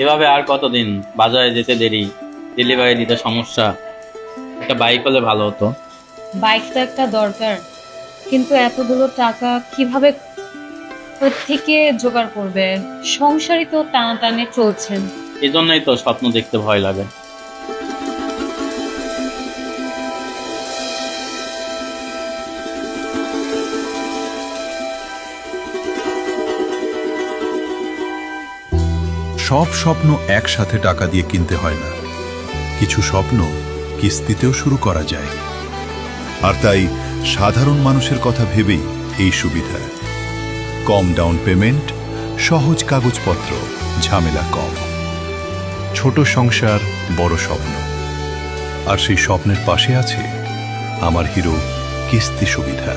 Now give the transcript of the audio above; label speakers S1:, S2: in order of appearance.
S1: এভাবে আর কতদিন? বাজারে যেতে দেরি, ডেলিভারি দিতে সমস্যা। একটা বাইক হলে ভালো হতো।
S2: বাইক তো একটা দরকার, কিন্তু এতগুলো টাকা কিভাবে থেকে জোগাড় করবে? সংসারই তো টানাটানি চলছেন।
S1: এজন্যই তো স্বপ্ন দেখতে ভয় লাগে।
S3: সব স্বপ্ন একসাথে টাকা দিয়ে কিনতে হয় না, কিছু স্বপ্ন কিস্তিতেও শুরু করা যায়। আর তাই সাধারণ মানুষের কথা ভেবেই এই সুবিধা। কম ডাউন পেমেন্ট, সহজ কাগজপত্র, ঝামেলা কম। ছোট সংসার, বড় স্বপ্ন। আর সেই স্বপ্নের পাশে আছে আমার হিরো কিস্তি সুবিধা।